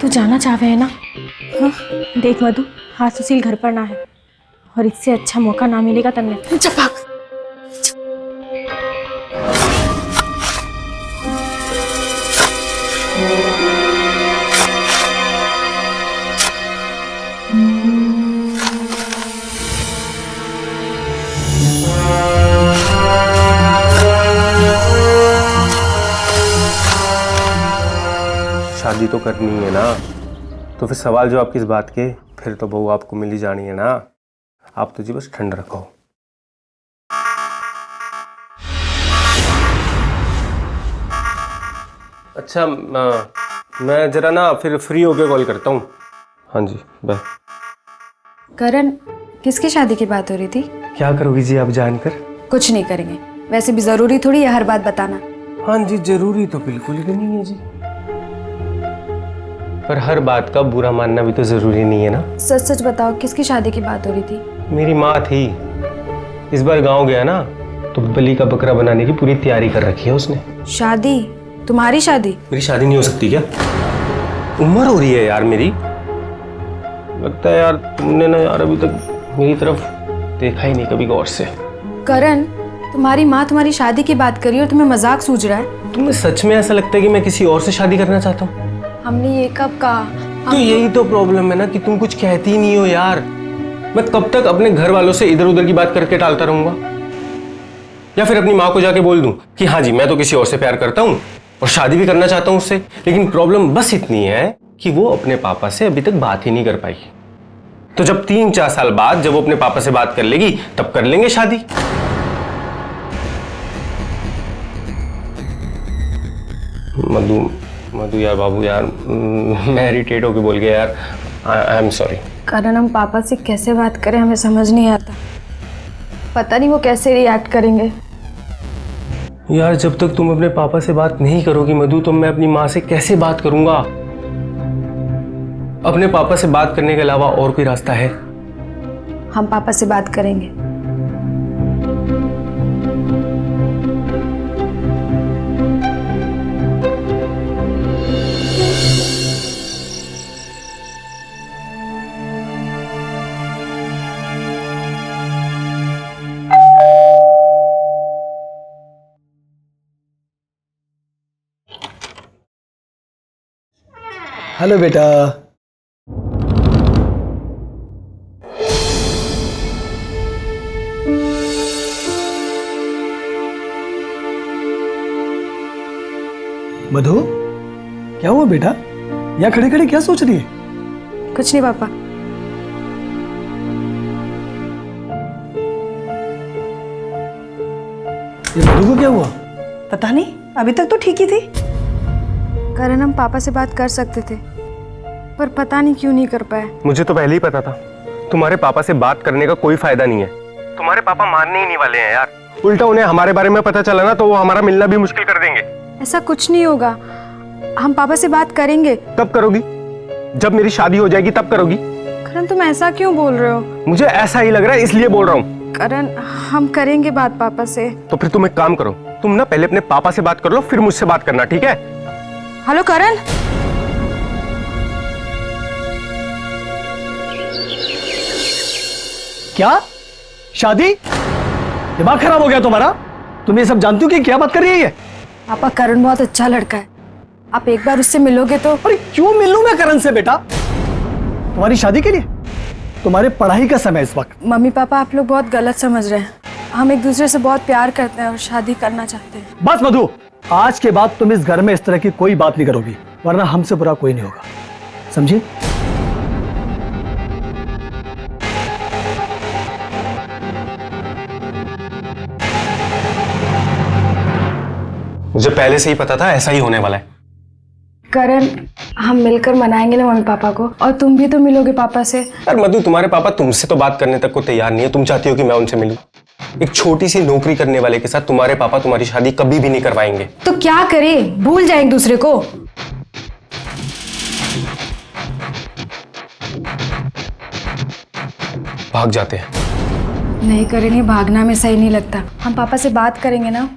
तू जाना चाहे है ना? हाँ देख मधु, हाँ सुशील घर पर ना है और इससे अच्छा मौका ना मिलेगा तन्ने। चपाक शादी तो करनी है ना, तो फिर सवाल जवाब किस बात के? फिर तो बहू आपको मिल ही जानी है ना। आप तो जी बस ठंड रखो। अच्छा मैं जरा ना फिर फ्री होके कॉल करता हूँ। हाँ जी बाय। करण, किसकी शादी की बात हो रही थी? क्या करोगी जी आप जानकर? कुछ नहीं करेंगे, वैसे भी जरूरी थोड़ी है हर बात बताना। हाँ जी जरूरी तो बिल्कुल भी नहीं है जी, पर हर बात का बुरा मानना भी तो जरूरी नहीं है ना। सच सच बताओ, किसकी शादी की बात हो रही थी? मेरी माँ थी, इस बार गांव गया ना तो बलि का बकरा बनाने की पूरी तैयारी कर रखी है उसने। शादी? तुम्हारी शादी? मेरी शादी नहीं हो सकती क्या? उम्र हो रही है यार मेरी। लगता है यार तुमने ना यार अभी तक मेरी तरफ देखा ही नहीं कभी गौर से। करण, तुम्हारी माँ तुम्हारी शादी की बात करी और तुम्हें मजाक सूझ रहा है? तुम्हें सच में ऐसा लगता है कि मैं किसी और से शादी करना चाहता हूँ? हमने ये कब कहा? तो यही तो प्रॉब्लम है ना कि तुम कुछ कहती ही नहीं हो यार। मैं कब तक अपने घर वालों से इधर उधर की बात करके टालता रहूंगा? या फिर अपनी माँ को जाके बोल दूं कि हाँ जी मैं तो किसी और से प्यार करता हूँ और शादी भी करना चाहता हूँ उससे, लेकिन प्रॉब्लम बस इतनी है कि वो अपने पापा से अभी तक बात ही नहीं कर पाई। तो जब 3-4 साल बाद जब वो अपने पापा से बात कर लेगी तब कर लेंगे शादी। मधु यार बाबू यार, मैं इरिटेट होके बोल गया यार, आई एम सॉरी। करण, हम पापा से कैसे बात करें हमें समझ नहीं आता। पता नहीं वो कैसे रिएक्ट करेंगे। यार जब तक तुम अपने पापा से बात नहीं करोगी मधु, तो मैं अपनी माँ से कैसे बात करूंगा? अपने पापा से बात करने के अलावा और कोई रास्ता है? हम पापा से बात करेंगे। हेलो बेटा। मधु, क्या हुआ बेटा? यहाँ खड़े खड़े क्या सोच रही है? कुछ नहीं पापा। ये मधु को क्या हुआ? पता नहीं, अभी तक तो ठीक ही थी। करण, हम पापा से बात कर सकते थे पर पता नहीं क्यों नहीं कर पाए। मुझे तो पहले ही पता था तुम्हारे पापा से बात करने का कोई फायदा नहीं है। तुम्हारे पापा मानने ही नहीं वाले हैं यार। उल्टा उन्हें हमारे बारे में पता चला ना तो वो हमारा मिलना भी मुश्किल कर देंगे। ऐसा कुछ नहीं होगा, हम पापा से बात करेंगे। कब करोगी? जब मेरी शादी हो जाएगी तब करोगी? करण, तुम ऐसा क्यों बोल रहे हो? मुझे ऐसा ही लग रहा है इसलिए बोल रहा हूँ। करण, हम करेंगे बात पापा से। तो फिर तुम एक काम करो, तुम ना पहले अपने पापा से बात कर लो फिर मुझसे बात करना, ठीक है? हेलो करण। क्या शादी? दिमाग खराब हो गया तुम्हारा? तुम ये सब जानती हो कि क्या बात कर रही है? पापा, करण बहुत अच्छा लड़का है, आप एक बार उससे मिलोगे तो। अरे क्यों मिलूं मैं करण से बेटा? तुम्हारी शादी के लिए? तुम्हारे पढ़ाई का समय इस वक्त। मम्मी पापा, आप लोग बहुत गलत समझ रहे हैं। हम एक दूसरे से बहुत प्यार करते हैं और शादी करना चाहते हैं। बस मधु, आज के बाद तुम इस घर में इस तरह की कोई बात नहीं करोगी, वरना हमसे बुरा कोई नहीं होगा, समझी? मुझे पहले से ही पता था ऐसा ही होने वाला है। करण, हम मिलकर मनाएंगे ना मम्मी पापा को, और तुम भी तो मिलोगे पापा से। यार मधु, तुम्हारे पापा तुमसे तो बात करने तक को तैयार नहीं है। तुम चाहती हो कि मैं उनसे मिलूं? एक छोटी सी नौकरी करने वाले के साथ तुम्हारे पापा तुम्हारी शादी कभी भी नहीं करवाएंगे। तो क्या करें, भूल जाए एक दूसरे को? भाग जाते हैं। नहीं करेंगे, भागना में सही नहीं लगता। हम पापा से बात करेंगे ना।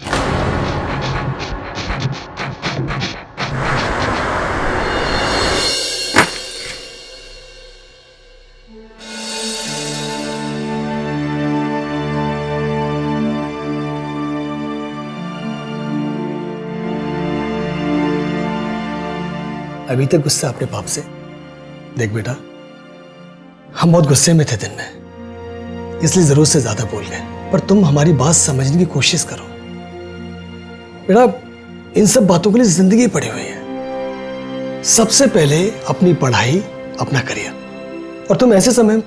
अभी तक गुस्सा अपने बाप से? देख बेटा, हम बहुत गुस्से में थे दिन में, इसलिए जरूरत से ज्यादा बोल गए, पर तुम हमारी बात समझने की कोशिश करो। बेटा, इन सब बातों के लिए जिंदगी पड़ी हुई है। सबसे पहले अपनी पढ़ाई, अपना करियर, और तुम ऐसे समय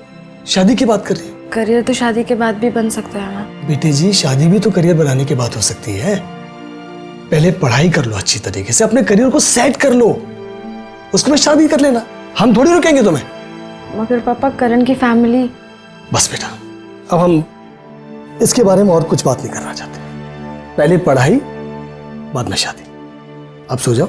शादी की बात कर रही हो। करियर तो शादी के बाद भी बन सकता है ना। बेटे जी, शादी भी तो करियर बनाने की बात हो सकती है। पहले पढ़ाई कर लो अच्छी तरीके से, अपने करियर को सेट कर लो, उसके बाद शादी कर लेना। हम थोड़ी रुकेंगे तुम्हें। मगर पापा, करण की फैमिली। बस बेटा, अब हम इसके बारे में और कुछ बात नहीं करना चाहते। पहले पढ़ाई, बाद में शादी। अब सो जाओ।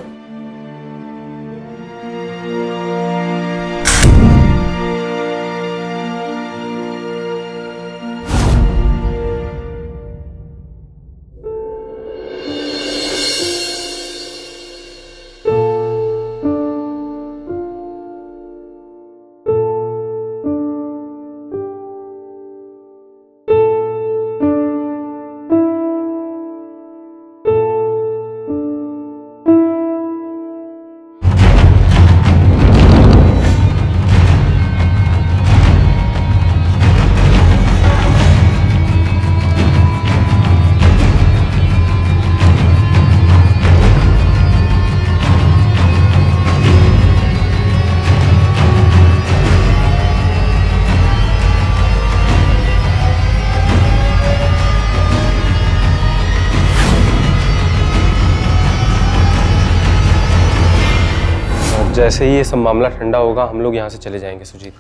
जैसे ही ये सब मामला ठंडा होगा हम लोग यहाँ से चले जाएंगे सुजीत।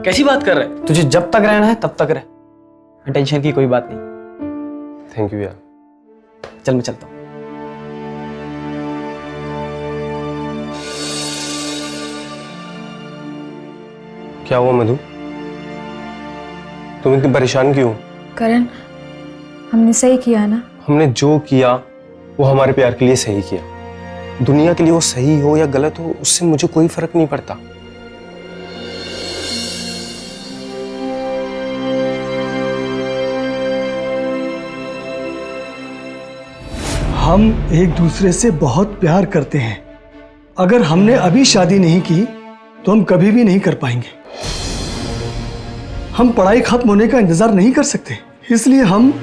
कैसी बात कर रहे हैं? तुझे जब तक रहना है तब तक रह, टेंशन की कोई बात नहीं। थैंक यू यार। चल मैं चलता हूँ। क्या हुआ मधु, तुम इतनी परेशान क्यों? करण, हमने सही किया ना। हमने जो किया वो हमारे प्यार के लिए सही किया। दुनिया के लिए वो सही हो या गलत हो, उससे मुझे कोई फर्क नहीं पड़ता। हम एक दूसरे से बहुत प्यार करते हैं। अगर हमने अभी शादी नहीं की तो हम कभी भी नहीं कर पाएंगे। हम पढ़ाई खत्म होने का इंतजार नहीं कर सकते, इसलिए हम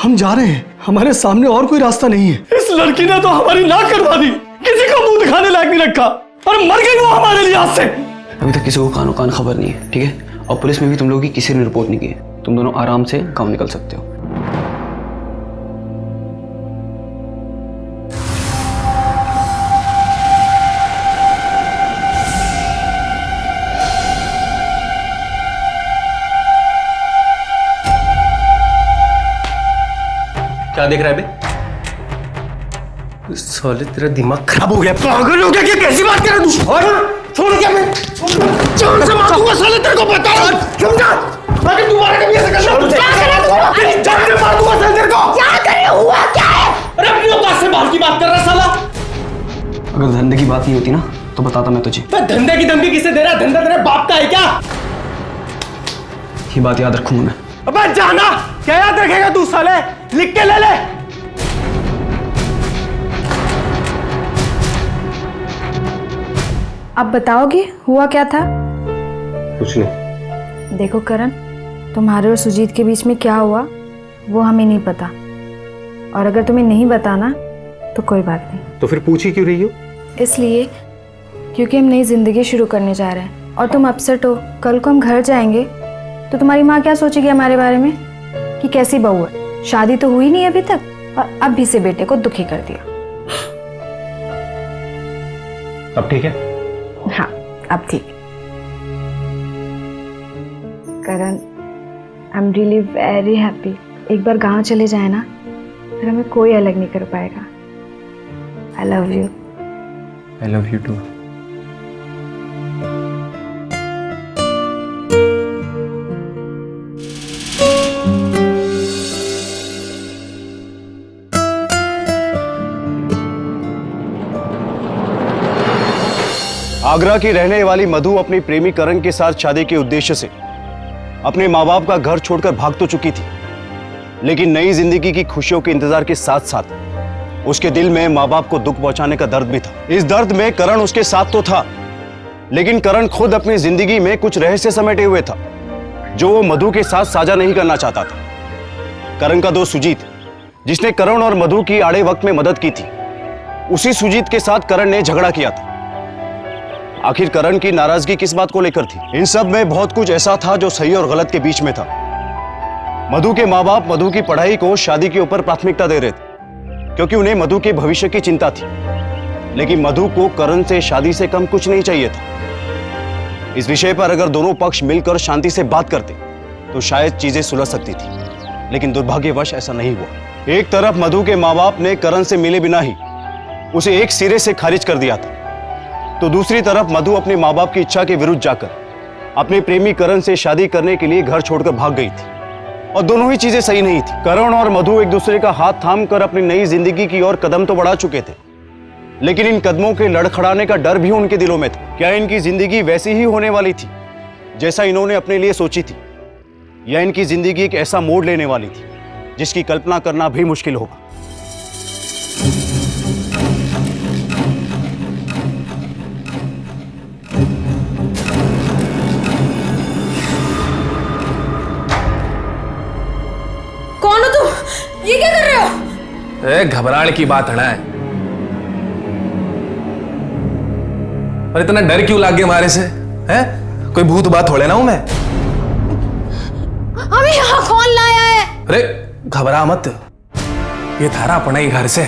जा रहे हैं। हमारे सामने और कोई रास्ता नहीं है। इस लड़की ने तो हमारी नाक करवा दी, किसी का मुंह दिखाने लायक नहीं रखा, और मर गई वो हमारे लिहाज से। अभी तक किसी को कानो कान खबर नहीं है, ठीक है? और पुलिस में भी तुम लोगों की किसी ने रिपोर्ट नहीं की है। तुम दोनों आराम से गाँव निकल सकते हो। क्या देख रहा है बे? साले तेरा दिमाग खराब हो गया, पागल हो गया क्या? कैसी बात कर रहा है तू? छोड़ क्या मैं जान से मार दूंगा साले, तेरे को पता है? समझा? अगर दोबारा कभी ऐसा करना तो क्या करेगा तू? अरे जान से मार दूंगा साले तेरे को। क्या करे? हुआ क्या है? अरे अपनी औकात से बाहर की बात कर रहा है साला। अगर धंधे की बात नहीं होती ना तो बताता मैं तुझे। धंधे की धमकी किसे दे रहा है? धंधा तेरे बाप का है क्या? ये बात याद रखूंगा मैं। अबे जाना, क्या याद रखेगा तू साले? लिख के ले ले। अब बताओगे हुआ क्या था? कुछ नहीं। देखो करण, तुम्हारे और सुजीत के बीच में क्या हुआ वो हमें नहीं पता, और अगर तुम्हें नहीं बताना तो कोई बात नहीं। तो फिर पूछ ही क्यों रही हो? इसलिए क्योंकि हम नई जिंदगी शुरू करने जा रहे हैं और तुम अपसेट हो। कल को हम घर जाएंगे तो तुम्हारी माँ क्या सोचेगी हमारे बारे में कि कैसी बहू है? शादी तो हुई नहीं अभी तक, और अब भी से बेटे को दुखी कर दिया। अब ठीक है? हाँ, अब ठीक है। Karan, I am really very happy. एक बार गांव चले जाए ना, फिर हमें कोई अलग नहीं कर पाएगा। I love you. I love you too. Agra की रहने वाली मधु अपनी प्रेमी करण के साथ शादी के उद्देश्य से अपने माँ बाप का घर छोड़कर भाग तो चुकी थी, लेकिन नई जिंदगी की खुशियों के इंतजार के साथ साथ उसके दिल में माँ बाप को दुख पहुंचाने का दर्द भी था। इस दर्द में करण उसके साथ तो था, लेकिन करण खुद अपनी जिंदगी में कुछ रहस्य समेटे हुए था जो वो मधु के साथ साझा नहीं करना चाहता था। करण का दोस्त सुजीत, जिसने करण और मधु की आड़े वक्त में मदद की थी, उसी सुजीत के साथ करण ने झगड़ा किया था। आखिर करण की नाराजगी किस बात को लेकर थी? इन सब में बहुत कुछ ऐसा था जो सही और गलत के बीच में था। मधु के माँ बाप मधु की पढ़ाई को शादी के ऊपर प्राथमिकता दे रहे थे क्योंकि उन्हें मधु के भविष्य की चिंता थी, लेकिन मधु को करण से शादी से कम कुछ नहीं चाहिए था। इस विषय पर अगर दोनों पक्ष मिलकर शांति से बात करते तो शायद चीजें सुलझ सकती थी, लेकिन दुर्भाग्यवश ऐसा नहीं हुआ। एक तरफ मधु के माँ बाप ने करण से मिले बिना ही उसे एक सिरे से खारिज कर दिया था, तो दूसरी तरफ मधु अपने माँ बाप की इच्छा के विरुद्ध जाकर अपने प्रेमी करण से शादी करने के लिए घर छोड़कर भाग गई थी, और दोनों ही चीजें सही नहीं थी। करण और मधु एक दूसरे का हाथ थामकर अपनी नई जिंदगी की ओर कदम तो बढ़ा चुके थे, लेकिन इन कदमों के लड़खड़ाने का डर भी उनके दिलों में था। क्या इनकी जिंदगी वैसी ही होने वाली थी जैसा इन्होंने अपने लिए सोची थी, या इनकी जिंदगी एक ऐसा मोड़ लेने वाली थी जिसकी कल्पना करना भी मुश्किल होगा। कौन हो तुम? ये क्या कर रहे हो? घबराने की बात है ना, और इतना डर क्यों लागे मारे से? हैं? कोई भूत बात थोड़े ना हूं मैं। हमें यहाँ कौन लाया है? अरे घबरा मत, ये थारा अपना ही घर से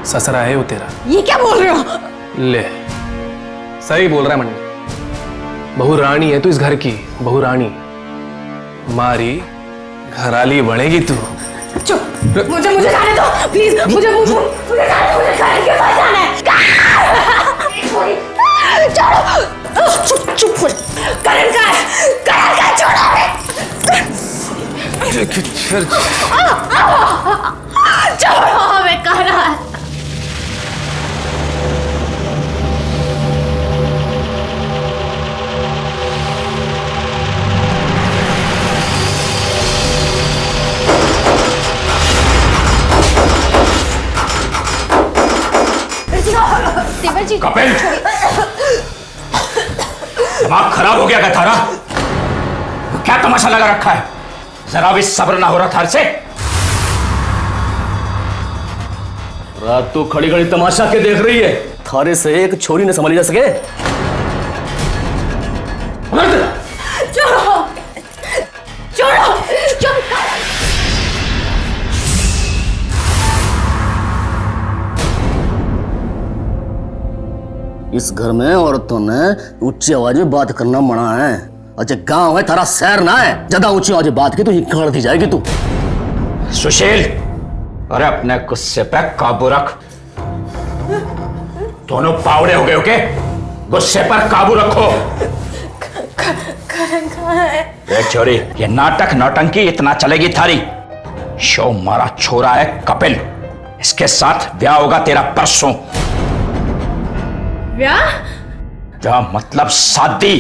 ससरा है वो तेरा। ये क्या बोल रहे हो? ले सही बोल रहा है मंडी, बहू रानी है तू इस घर की, बहू रानी मारी घराली बनेगी तू। चुप, मुझे जाने दो प्लीज, मुझे जाने दो, मुझे करण के पास जाना है। चुप चुप, करण का है, छोड़ो हमें करण। कपिल, दिमाग खराब हो गया क्या थारा? क्या तमाशा लगा रखा है? जरा भी सब्र ना हो रहा थार से? रात तो खड़ी खड़ी तमाशा के देख रही है, थारे से एक छोरी ने संभाली जा सके? छोड़ो छोड़ो, चुप। इस घर में औरतों ने ऊंची आवाज में बात करना मना है। अच्छा गांव है थारा, शहर ना है, ज्यादा ऊंची आवाज में बात की तो ही कर दी जाएगी तू। सुशील, अरे अपने गुस्से पे काबू रख। दोनों पावड़े हो गए हो के? गुस्से पर काबू रखो। करण कहाँ है? ए छोरी, ये नाटक नौटंकी इतना चलेगी थारी? शो मारा छोरा है कपिल, इसके साथ ब्याह होगा तेरा परसों। क्या मतलब? शादी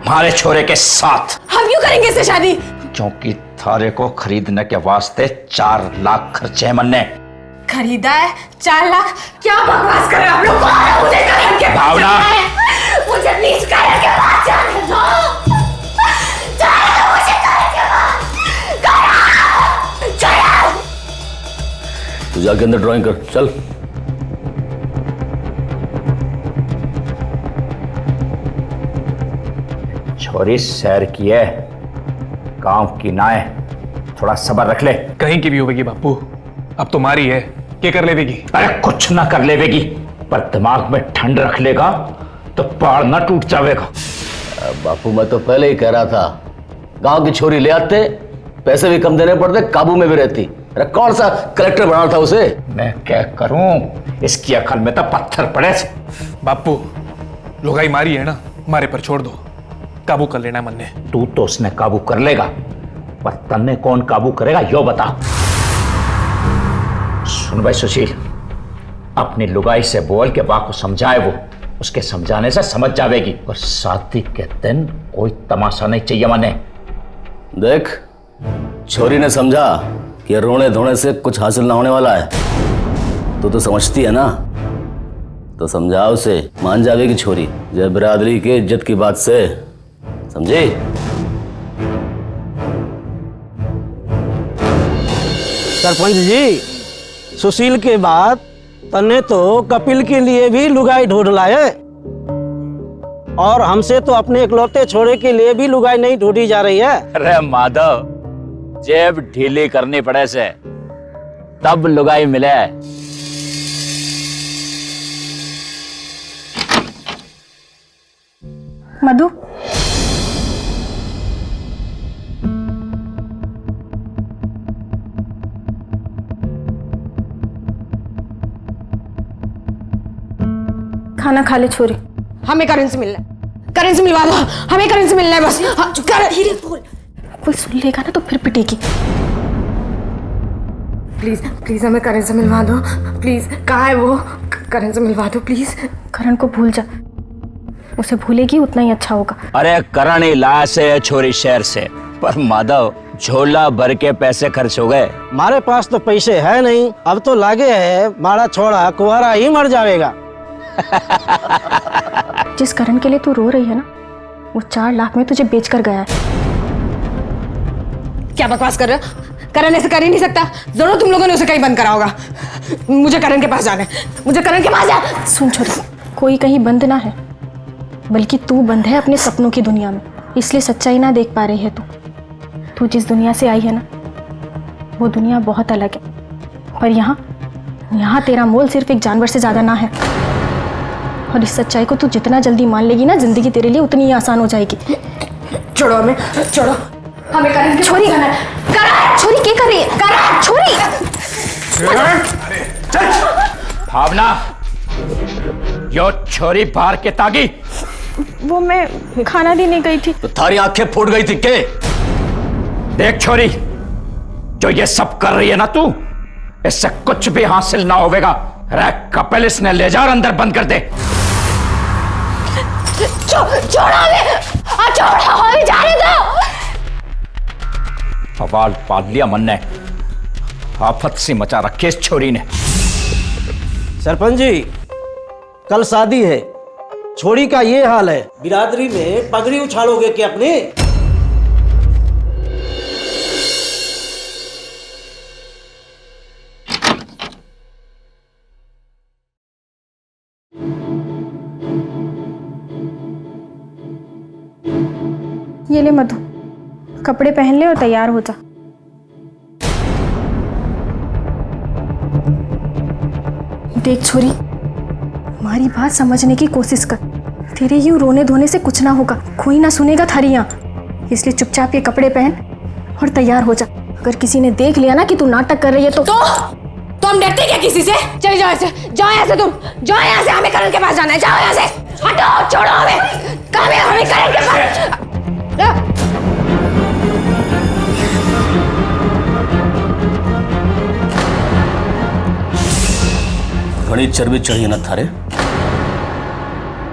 हमारे छोरे के साथ। हम क्यों करेंगे इससे शादी? क्योंकि थारे को खरीदने के वास्ते 4 लाख खर्चे मन्ने। खरीदा है 4 लाख? क्या बकवास कर रहे हो आप लोग? मुझे करण के पास भावना, जाना है। मुझे प्लीज करण के पास जाने दो। मुझे करण के पास। करण! तू जाके अंदर ड्राइंग कर, चल। छोरी सैर की है, गांव की ना है, थोड़ा सब्र रख ले। कहीं की भी होगी बापू, अब तो मारी है, क्या कर लेवेगी? अरे कुछ ना कर लेवेगी, पर दिमाग में ठंड रख लेगा तो पहाड़ ना टूट जाएगा। बापू मैं तो पहले ही कह रहा था, गांव की छोरी ले आते, पैसे भी कम देने पड़ते, काबू में भी रहती। अरे कौन सा कलेक्टर बनाना था उसे? मैं क्या करूं, इसकी अकल में तो पत्थर पड़े। बापू लुगाई मारी है ना, मारे पर छोड़ दो, काबू कर लेना मन ने। तू तो उसने काबू कर लेगा, पर तन्ने कौन काबू करेगा यो बता। सुन भाई सुशील, अपनी लुगाई से बोल के बाप को समझाए, वो उसके समझाने से समझ जाएगी। और शादी के दिन कोई तमाशा नहीं चाहिए मने। देख छोरी ने समझा कि रोने धोने से कुछ हासिल ना होने वाला है। तो समझती है ना, तो समझाओ उसे, मान जाएगी छोरी जय बिरादरी के इज्जत की बात से, समझे? सरपंच जी, सुशील के बाद तन्ने तो कपिल के लिए भी लुगाई ढूंढ लाए, और हमसे तो अपने इकलौते छोरे के लिए भी लुगाई नहीं ढूंढी जा रही है। अरे माधव, जेब ढीली करनी पड़े से तब लुगाई मिले। मधु, खाना खा ले छोरी। हमें करण से मिलना है, करण से मिलवा दो, हमें करण से मिलना है बस। धीरे बोल, कोई सुन लेगा ना तो फिर पिटेगी। प्लीज प्लीज हमें करण से मिलवा दो, प्लीज। कहाँ है वो? करण से मिलवा दो प्लीज। करण को भूल जा, उसे भूलेगी उतना ही अच्छा होगा। अरे करण ही लाश है छोरी शहर से, पर माधव झोला भर के पैसे खर्च हो गए। हमारे पास तो पैसे है नहीं, अब तो लागे है मारा छोड़ा कुंवारा ही मर जाएगा। जिस करण के लिए तू रो रही है ना, वो 4 लाख में तुझे बेचकर गया है। क्या बकवास कर रहे हो? करण ऐसे कर ही नहीं सकता, जरूर तुम लोगों ने उसे कहीं बंद करा होगा। मुझे करण के पास जाना है, मुझे करण के पास जा। सुन छोरी, कोई कहीं बंद ना है, बल्कि तू बंद है अपने सपनों की दुनिया में, इसलिए सच्चाई ना देख पा रही है तू जिस दुनिया से आई है ना, वो दुनिया बहुत अलग है। पर यहाँ तेरा मोल सिर्फ एक जानवर से ज्यादा ना है। और इस सच्चाई को तू जितना जल्दी मान लेगी ना, जिंदगी तेरे लिए उतनी ही आसान हो जाएगी। छोड़ो हमें, छोड़ो हमें। करण के छोरी, करण छोरी क्या कर रही है? करण छोरी। भावना, यो छोरी बाहर के तागी। वो मैं खाना देने गई थी। तो थारी आंखें फूट गई थी के? देख छोरी, जो ये सब कर रही है ना तू, इससे कुछ भी हासिल ना होगा। रे कपिल, इसने ले जा और अंदर बंद कर दे। छोड़ो हमें, छोड़ो हमें जाने दो। सवाल पाल लिया मन ने, आफत सी मचा रखी इस छोरी ने। सरपंच जी, कल शादी है, छोरी का ये हाल है, बिरादरी में पगड़ी उछालोगे क्या अपनी? ये ले मधु, कपड़े पहन ले और तैयार हो जा। देख छोरी, हमारी बात समझने की कोशिश कर। तेरे यूं रोने धोने से कुछ ना होगा, कोई ना सुनेगा थारी यहाँ। इसलिए चुपचाप ये कपड़े पहन और तैयार हो जा। अगर किसी ने देख लिया ना कि तू नाटक कर रही है तो हम डरते क्या किसी से? चले जाओ ऐसे, जाओ यहाँ से, तुम जाओ यहाँ से। हमें करण के पास जाना है, जाओ यहाँ से, हटो, छोड़ो हमें। हमें करण के पास। घड़ी चर्बी चढ़ी ना थारे,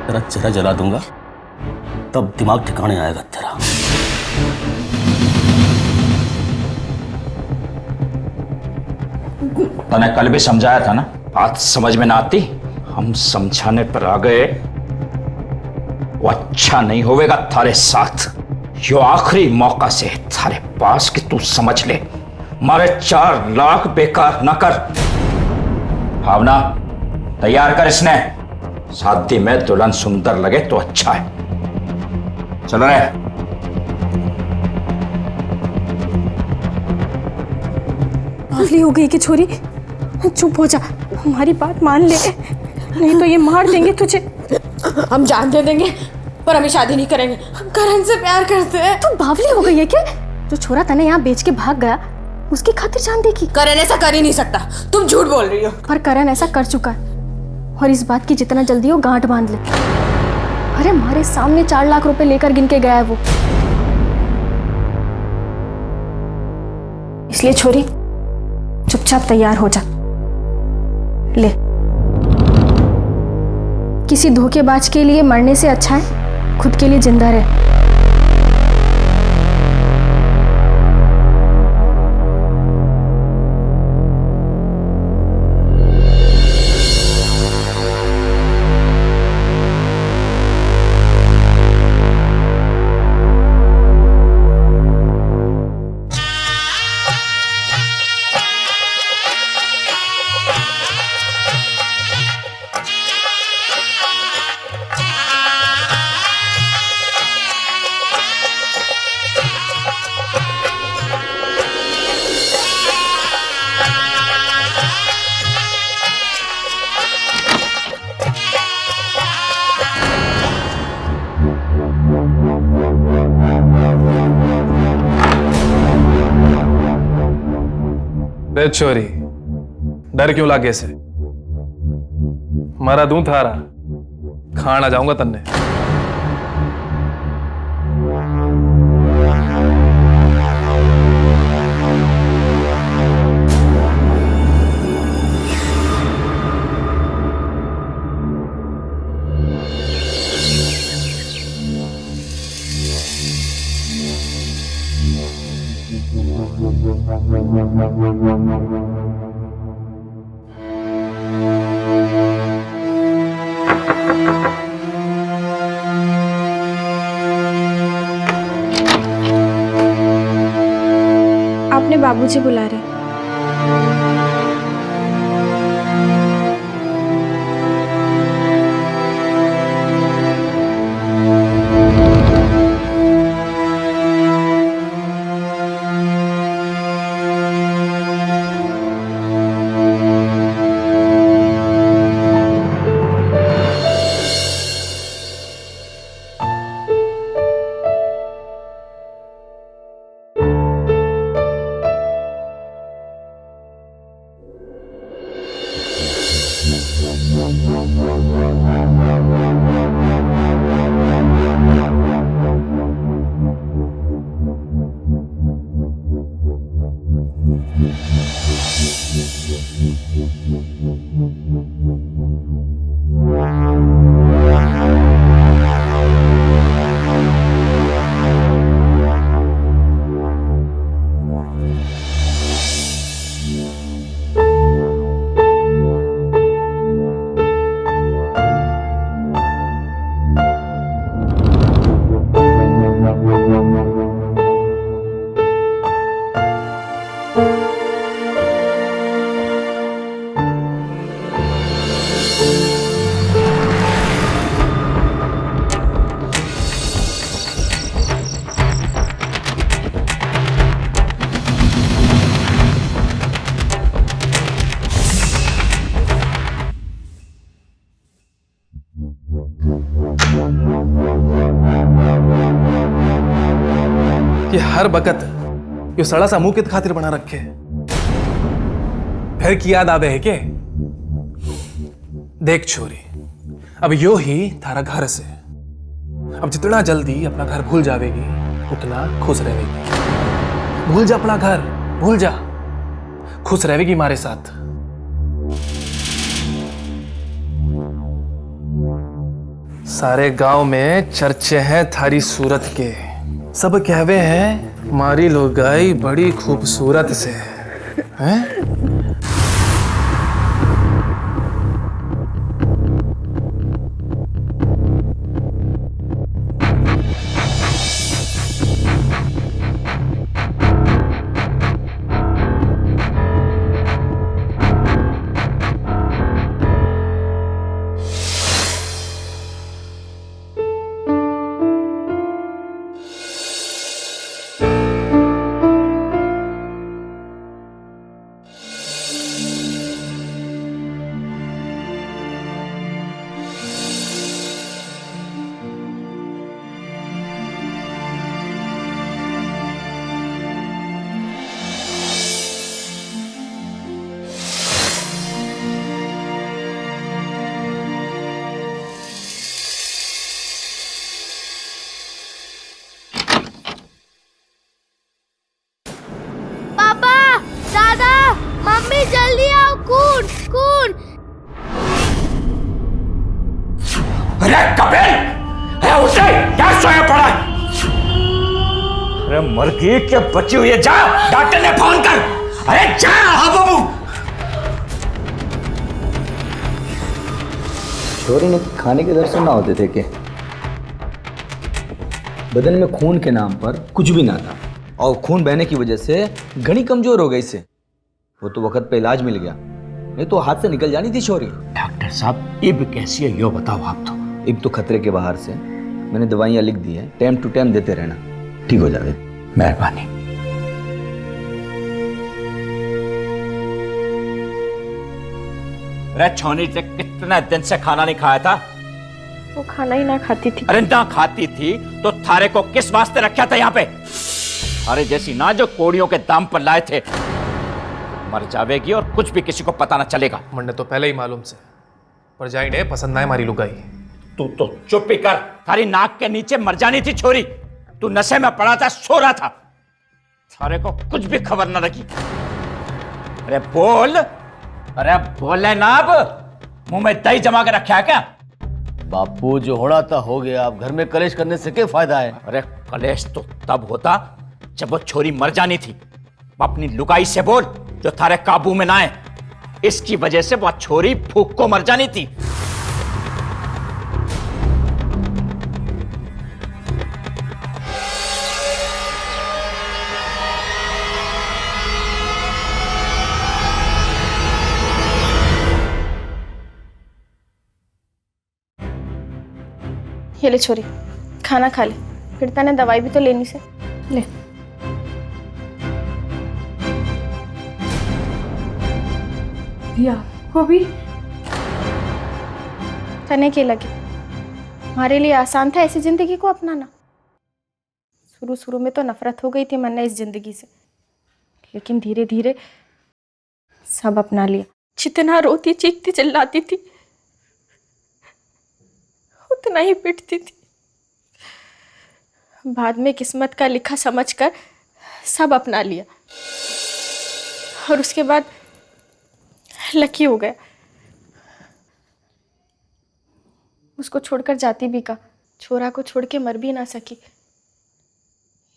तेरा चेहरा जला दूंगा, तब दिमाग ठिकाने आएगा तेरा। तने कल भी समझाया था ना, बात समझ में ना आती। हम समझाने पर आ गए, वो अच्छा नहीं होवेगा थारे साथ। यो आखिरी मौका से थारे पास कि तू समझ ले, मारे 4 लाख बेकार न कर। भावना, तैयार कर इसने, शादी में दुल्हन सुंदर लगे तो अच्छा है। चलो रे। बावली हो गई कि छोरी, चुप हो जा, हमारी बात मान ले, नहीं तो ये मार देंगे तुझे। हम जान दे देंगे, पर हमें शादी नहीं करेंगे। हम करण से प्यार करते हैं। तू बावली हो गई है क्या? जो छोरा तने यहाँ बेच के भाग गया, उसकी खातिर जान देगी? करण ऐसा कर ही नहीं सकता, तुम झूठ बोल रही हो। पर करण ऐसा कर चुका है, और इस बात की जितना जल्दी हो गांठ बांध ले। अरे हमारे सामने 4 लाख रुपए लेकर गिन के गया है वो। इसलिए छोरी, चुपचाप तैयार हो जा। ले, किसी धोखेबाज के लिए मरने से अच्छा है खुद के लिए जिंदा रहे। रे छोरी, डर क्यों लागे से? मारा दूं थारा, खाना जाऊंगा तन्ने। आपने बाबूजी बुला रहे। कि हर वक्त यो सड़ा सा मुंह कित खातिर बना रखे, फिर की याद आवे है के? देख छोरी, अब यो ही थारा घर से, अब जितना जल्दी अपना घर भूल जावेगी उतना खुश रहेगी। भूल जा अपना घर, भूल जा, खुश रहेगी हमारे साथ। सारे गांव में चर्चे हैं थारी सूरत के, सब कहवे हैं मारी लोगाई बड़ी खूबसूरत से हैं। जल्दी आओ, कूद कूद। अरे कपिल, उसे क्या सोया पड़ा? अरे मुर्गी के बची हुई है, जा डॉक्टर ने फोन कर। अरे जा। हाँ बाबू। छोरी ने खाने के दर्शन ना होते थे के? बदन में खून के नाम पर कुछ भी ना था और खून बहने की वजह से घनी कमजोर हो गई से। वो तो वक्त पे इलाज मिल गया, नहीं तो हाथ से निकल जानी थी छोरी। डॉक्टर साहब इब कैसी है यो बताओ आप तो। इब तो खतरे के बाहर से, मैंने दवाइयाँ लिख दी है, टाइम टू टाइम देते रहना, ठीक हो जाए। मेहरबानी। रे छोनी से कितने दिन से खाना नहीं खाया था? वो खाना ही ना खाती थी। अरे ना खाती थी तो थारे को किस वास्ते रखा था यहाँ पे? थारे जैसी ना जो कोड़ियों के दाम पर लाए थे। मर जावेगी और कुछ भी किसी को पता ना चलेगा। मंडे तो पहले ही मालूम से, पर जाई ने पसंद ना है मारी लुगाई। तू तो चुप ही कर, थारी नाक के नीचे मर जानी थी छोरी। तू नशे में पड़ा था, सो रहा था, सारे को कुछ भी खबर न रखी। अरे बोल, अरे बोले ना, अब मुंह में दही जमा के रखा है क्या? बापू जो होना था हो गया, अब घर में कलेश करने से क्या फायदा है? अरे कलेश तो तब होता जब वो छोरी मर जानी थी। अपनी लुगाई से बोल जो थारे काबू में ना है, इसकी वजह से वो छोरी भूख को मर जानी थी। ये ले छोरी, खाना खा ले, फिर तने दवाई भी तो लेनी से। ले या वो भी तने के लगे हमारे लिए आसान था ऐसी जिंदगी को अपनाना? शुरू शुरू में तो नफरत हो गई थी मन ने इस जिंदगी से, लेकिन धीरे धीरे सब अपना लिया। जितना रोती चीखती चिल्लाती थी उतना ही पिटती थी। बाद में किस्मत का लिखा समझकर सब अपना लिया और उसके बाद लकी हो गया। उसको छोड़कर जाती भी का, छोरा को छोड़ के मर भी ना सकी।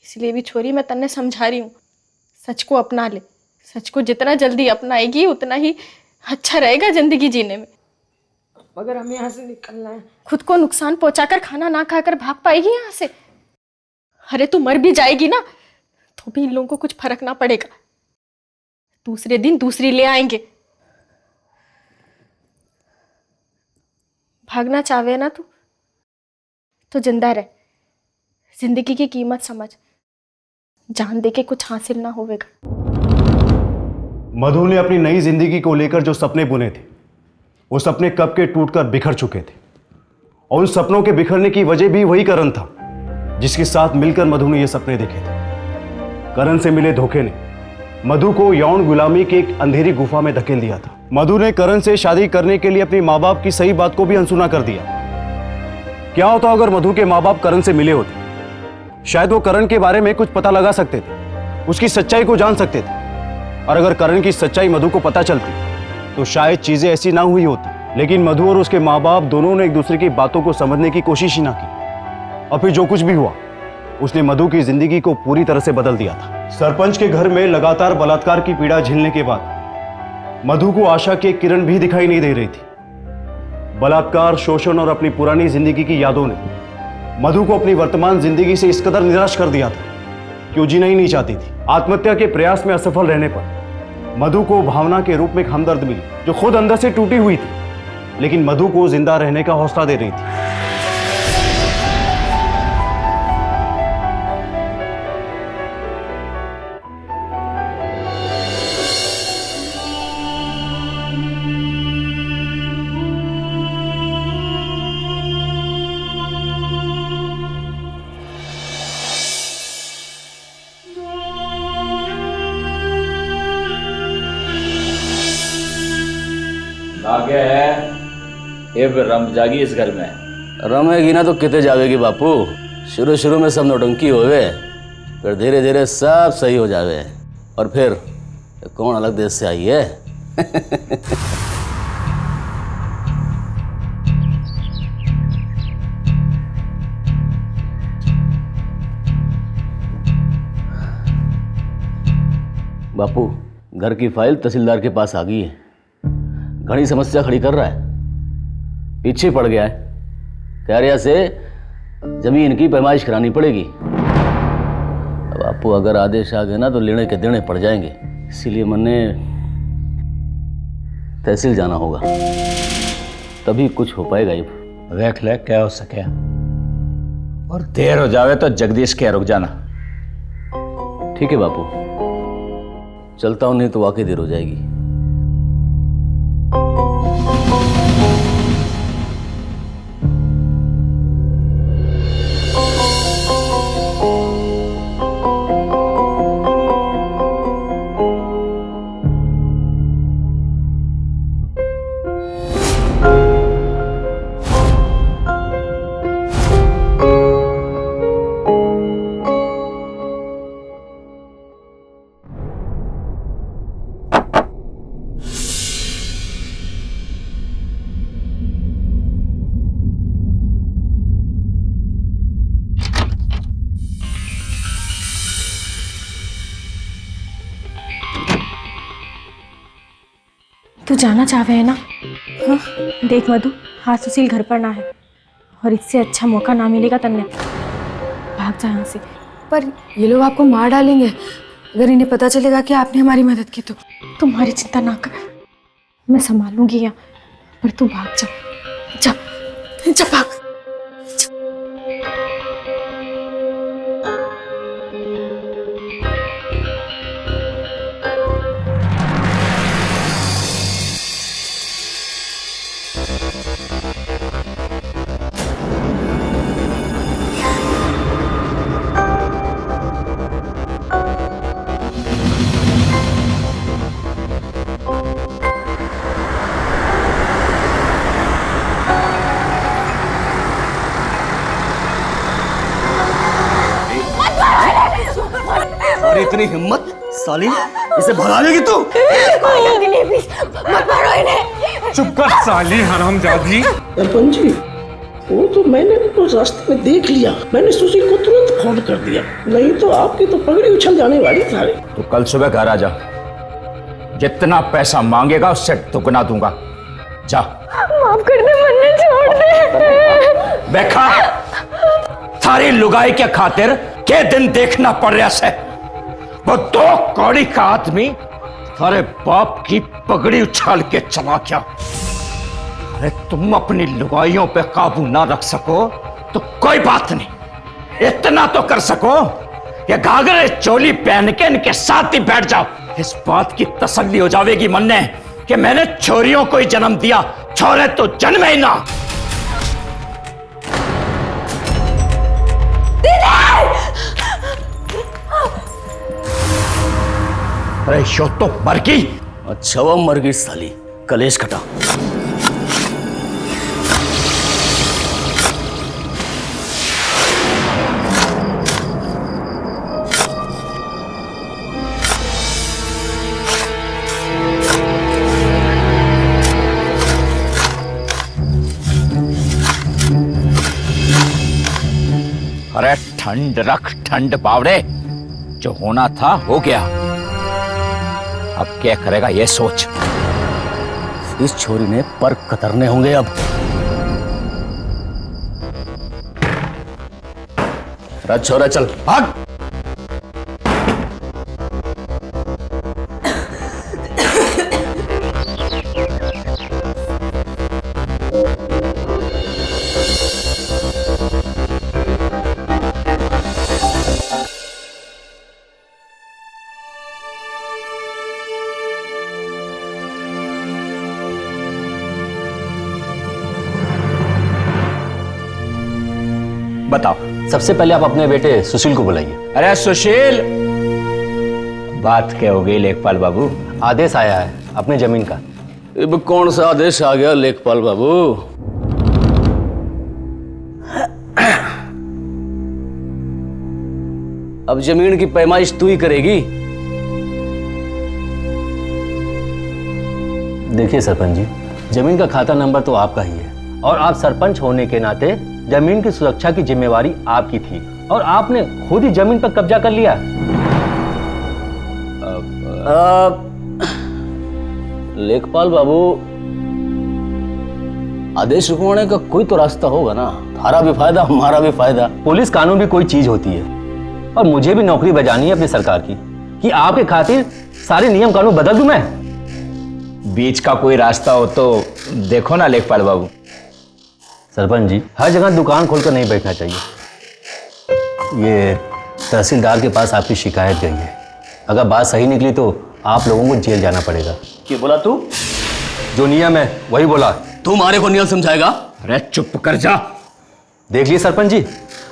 इसलिए भी छोरी मैं तन्ने समझा रही हूँ, सच को अपना ले। सच को जितना जल्दी अपनाएगी उतना ही अच्छा रहेगा जिंदगी जीने में। अगर हमें यहाँ से निकलना है, खुद को नुकसान पहुंचाकर खाना ना खाकर भाग पाएगी यहाँ से? अरे तू मर भी जाएगी ना तो भी इन लोगों को कुछ फर्क ना पड़ेगा। दूसरे दिन दूसरी ले आएंगे। भागना चाहे ना तू तो जिंदा रह, जिंदगी की कीमत समझ, जान दे के कुछ हासिल ना होवेगा। मधु ने अपनी नई जिंदगी को लेकर जो सपने बुने थे वो सपने कब के टूटकर बिखर चुके थे, और उन सपनों के बिखरने की वजह भी वही करण था जिसके साथ मिलकर मधु ने ये सपने देखे थे। करण से मिले धोखे ने मधु को यौन गुलामी की एक अंधेरी गुफा में धकेल दिया था। मधु ने करण से शादी करने के लिए अपने माँ बाप की सही बात को भी अनसुना कर दिया। क्या होता अगर मधु के माँ बाप करण से मिले होते? शायद वो करण के बारे में कुछ पता लगा सकते थे, उसकी सच्चाई को जान सकते थे, और अगर करण की सच्चाई मधु को पता चलती तो शायद चीजें ऐसी ना हुई होती। लेकिन मधु और उसके माँ बाप दोनों ने एक दूसरे की बातों को समझने की कोशिश ही ना की, और फिर जो कुछ भी हुआ उसने मधु की जिंदगी को पूरी तरह से बदल दिया था। सरपंच के घर में लगातार बलात्कार की पीड़ा झेलने के बाद मधु को आशा की एक किरण भी दिखाई नहीं दे रही थी। बलात्कार, शोषण और अपनी पुरानी जिंदगी की यादों ने मधु को अपनी वर्तमान जिंदगी से इस कदर निराश कर दिया था कि वो जीना ही नहीं चाहती थी। आत्महत्या के प्रयास में असफल रहने पर मधु को भावना के रूप में एक हमदर्द मिली जो खुद अंदर से टूटी हुई थी, लेकिन मधु को जिंदा रहने का हौसला दे रही थी। आगे है अब रम जागी इस घर में। रमेगी ना तो कितने जावेगी बापू। शुरू शुरू में सब नौटंकी होवे, फिर धीरे धीरे सब सही हो जावे। और फिर कौन अलग देश से आई है? बापू घर की फाइल तहसीलदार के पास आ गई है। घनी समस्या खड़ी कर रहा है, पीछे पड़ गया है। कैरिया से जमीन की पैमाइश करानी पड़ेगी। अब आपको अगर आदेश आ गए ना तो लेने के देने पड़ जाएंगे, इसीलिए मैंने तहसील जाना होगा, तभी कुछ हो पाएगा। ये देख ले क्या हो सके, और देर हो जावे तो जगदीश के रुक जाना। ठीक है बापू, चलता हूं, नहीं तो वाकई देर हो जाएगी। तू जाना चाहे है ना? हाँ देख मधु, हाँ सुशील घर पर ना है और इससे अच्छा मौका ना मिलेगा तन्ने। भाग जा यहाँ से। पर ये लोग आपको मार डालेंगे अगर इन्हें पता चलेगा कि आपने हमारी मदद की तो। तुम्हारी चिंता ना कर, मैं संभालूंगी यहाँ, पर तू भाग जा। जा जा भाग। और इतनी हिम्मत साली, इसे भगा लेगी तू? कोई गलती नहीं, प्लीज मत मारो इन्हें। चुप कर साली हरामजादी। सरपंच जी, वो तो मैंने उनको रास्ते में देख लिया, मैंने सुशील को तुरंत फोन कर दिया, नहीं तो आपकी तो पगड़ी उछल जाने वाली सारी। तो कल सुबह घर आ जा, जितना पैसा मांगेगा उससे दुगना दूंगा। जा। माफ कर दे मन्ने, छोड़ दे। देखा, सारी लुगाई के खातिर के दिन देखना पड़ रहा है। वो 2 कौड़ी का आदमी सारे बाप की पगड़ी उछाल के चला गया। अरे तुम अपनी लुगाइयों पे काबू ना रख सको तो कोई बात नहीं, इतना तो कर सको कि घाघरे चोली पहन के इनके साथ ही बैठ जाओ। इस बात की तसल्ली हो जाएगी मन ने कि मैंने छोरियों को ही जन्म दिया, छोरे तो जन्मे ही ना। अरे यो तो मर गई। अच्छा वो मर गई साली, कलेश कटा। अरे ठंड रख ठंड बावड़े, जो होना था हो गया, अब क्या करेगा ये सोच। इस छोरी ने पर कतरने होंगे अब। राज छोरा चल भाग। बताओ। सबसे पहले आप अपने बेटे सुशील को बुलाइए। अरे सुशील, बात क्या हो गई लेखपाल बाबू? आदेश आया है अपने जमीन का। अब कौन सा आदेश आ गया लेखपाल बाबू? अब जमीन की पैमाइश तू ही करेगी। देखिए सरपंच जी, जमीन का खाता नंबर तो आपका ही है और आप सरपंच होने के नाते जमीन की सुरक्षा की जिम्मेवारी आपकी थी और आपने खुद ही जमीन पर कब्जा कर लिया। लेखपाल बाबू, आदेश रुकवाने का कोई तो रास्ता होगा ना। थारा भी फायदा हमारा भी फायदा। पुलिस कानून भी कोई चीज होती है और मुझे भी नौकरी बजानी है अपनी सरकार की कि आपके खातिर सारे नियम कानून बदल दूं मैं। बीच का कोई रास्ता हो तो देखो ना लेखपाल बाबू। सरपंच जी, हर जगह दुकान खोलकर नहीं बैठना चाहिए। ये तहसीलदार के पास आपकी शिकायत गई है, अगर बात सही निकली तो आप लोगों को जेल जाना पड़ेगा। क्या बोला तू? जो नियम है वही बोला। तू हमारे को नियम समझाएगा? अरे चुप कर जा। देख लिए सरपंच जी,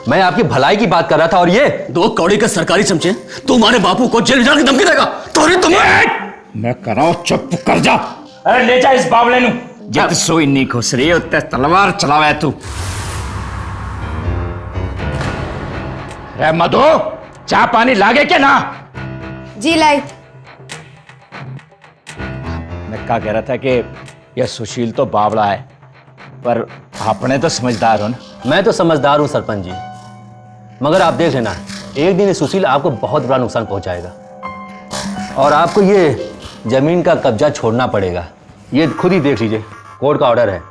मैं आपकी भलाई की बात कर रहा था और ये 2 कौड़ी के सरकारी चमचे तुम्हारे बापू को जेल जाने की धमकी देगा। मैं कराओ, चुप कर जा। अरे ले जा इस बावले नु। जब सोई नहीं खुश रही उतने तलवार चलावे तू। रे मधु, चाय पानी लागे क्या ना? जी लाई। मैं क्या कह रहा था कि यह सुशील तो बावड़ा है, पर आपने तो समझदार हो ना। मैं तो समझदार हूं सरपंच जी, मगर आप देख लेना, एक दिन ये सुशील आपको बहुत बड़ा नुकसान पहुंचाएगा और आपको ये जमीन का कब्जा छोड़ना पड़ेगा। ये खुद ही देख लीजिए, कोर्ट का ऑर्डर है।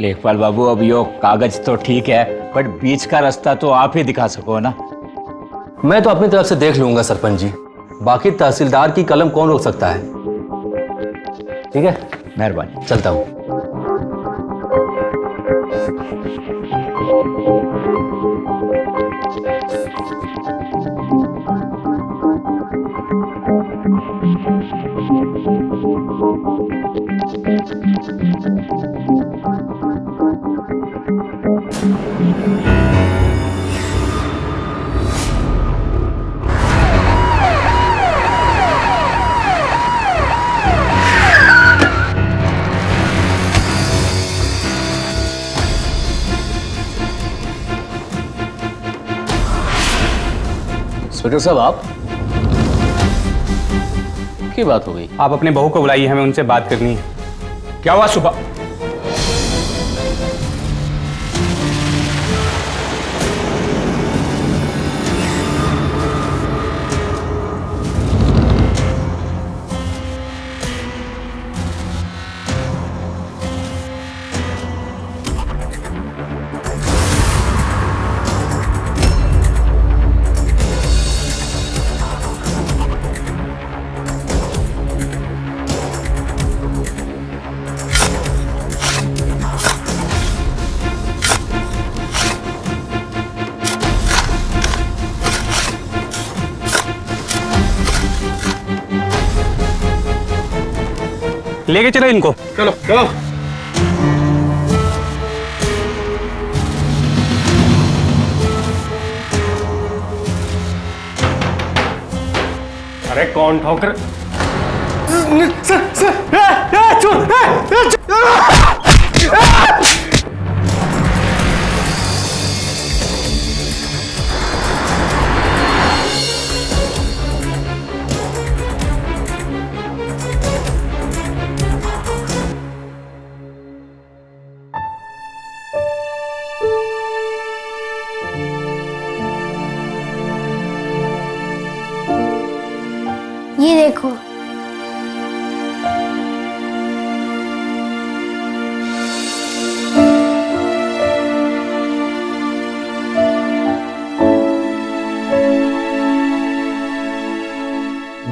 लेखपाल बाबू, अब यो कागज तो ठीक है, बट बीच का रास्ता तो आप ही दिखा सको ना। मैं तो अपनी तरफ से देख लूंगा सरपंच जी, बाकी तहसीलदार की कलम कौन रोक सकता है। ठीक है, मेहरबानी, चलता हूं। इंस्पेक्टर साहब, आप की बात हो गई? आप अपने बहू को बुलाइए, हमें उनसे बात करनी है। क्या हुआ सुबह? लेके चलो इनको। चलो चलो। अरे कौन ठोकर? ये देखो,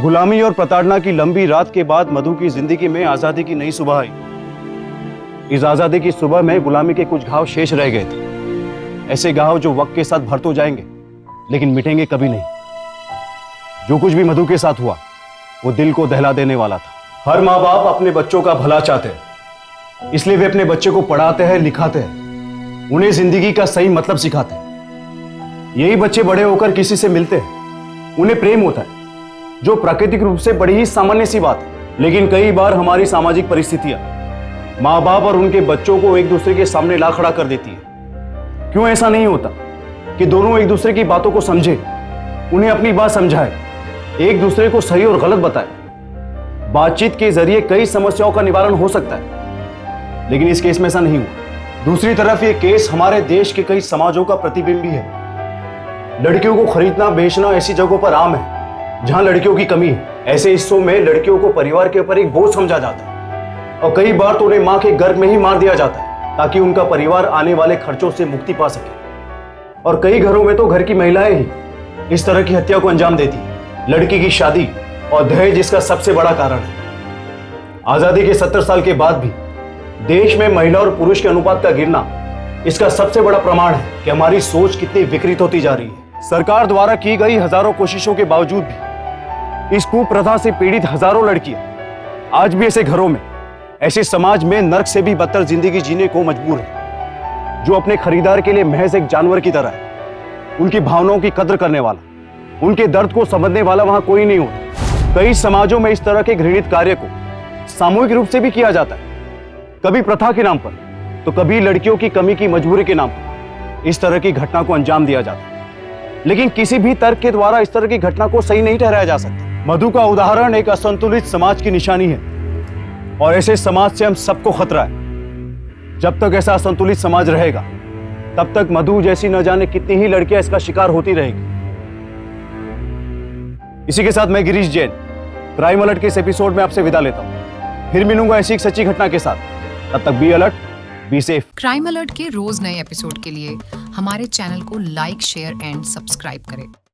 गुलामी और प्रताड़ना की लंबी रात के बाद मधु की जिंदगी में आजादी की नई सुबह आई। इस आजादी की सुबह में गुलामी के कुछ घाव शेष रह गए थे, ऐसे घाव जो वक्त के साथ भर तो जाएंगे लेकिन मिटेंगे कभी नहीं। जो कुछ भी मधु के साथ हुआ वो दिल को दहला देने वाला था। हर माँ बाप अपने बच्चों का भला चाहते हैं, इसलिए वे अपने बच्चे को पढ़ाते हैं, लिखाते हैं, उन्हें जिंदगी का सही मतलब सिखाते हैं। यही बच्चे बड़े होकर किसी से मिलते हैं, उन्हें प्रेम होता है, जो प्राकृतिक रूप से बड़ी ही सामान्य सी बात है। लेकिन कई बार हमारी सामाजिक परिस्थितियां माँ बाप और उनके बच्चों को एक दूसरे के सामने ला खड़ा कर देती है। क्यों ऐसा नहीं होता कि दोनों एक दूसरे की बातों को समझे, उन्हें अपनी बात समझाए, एक दूसरे को सही और गलत बताए। बातचीत के जरिए कई समस्याओं का निवारण हो सकता है, लेकिन इस केस में ऐसा नहीं हुआ। दूसरी तरफ ये केस हमारे देश के कई समाजों का प्रतिबिंब भी है। लड़कियों को खरीदना बेचना ऐसी जगहों पर आम है जहां लड़कियों की कमी है। ऐसे हिस्सों में लड़कियों को परिवार के ऊपर एक बोझ समझा जाता है और कई बार तो उन्हें मां के गर्भ में ही मार दिया जाता है ताकि उनका परिवार आने वाले खर्चों से मुक्ति पा सके। और कई घरों में तो घर की महिलाएं ही इस तरह की हत्या को अंजाम देती है। लड़की की शादी और दहेज इसका सबसे बड़ा कारण है। आजादी के 70 साल के बाद भी देश में महिला और पुरुष के अनुपात का गिरना इसका सबसे बड़ा प्रमाण है कि हमारी सोच कितनी विकृत होती जा रही है। सरकार द्वारा की गई हजारों कोशिशों के बावजूद भी इस कुप्रथा से पीड़ित हजारों लड़कियां आज भी ऐसे घरों में, ऐसे समाज में नर्क से भी बदतर जिंदगी जीने को मजबूर है, जो अपने खरीदार के लिए महज एक जानवर की तरह है। उनकी भावनाओं की कद्र करने वाला, उनके दर्द को समझने वाला वहां कोई नहीं होता। कई समाजों में इस तरह के घृणित कार्य को सामूहिक रूप से भी किया जाता है। कभी प्रथा के नाम पर तो कभी लड़कियों की कमी की मजबूरी के नाम पर इस तरह की घटना को अंजाम दिया जाता है। लेकिन किसी भी तर्क के द्वारा इस तरह की घटना को सही नहीं ठहराया जा सकता। मधु का उदाहरण एक असंतुलित समाज की निशानी है और ऐसे समाज से हम सबको खतरा है। जब तक ऐसा असंतुलित समाज रहेगा तब तक मधु जैसी न जाने कितनी ही लड़कियां इसका शिकार होती रहेगी। इसी के साथ मैं गिरीश जैन क्राइम अलर्ट के इस एपिसोड में आपसे विदा लेता हूं। फिर मिलूंगा ऐसी एक सच्ची घटना के साथ। तब तक be alert, be safe. Crime alert के रोज नए एपिसोड के लिए हमारे चैनल को लाइक, शेयर एंड सब्सक्राइब करें।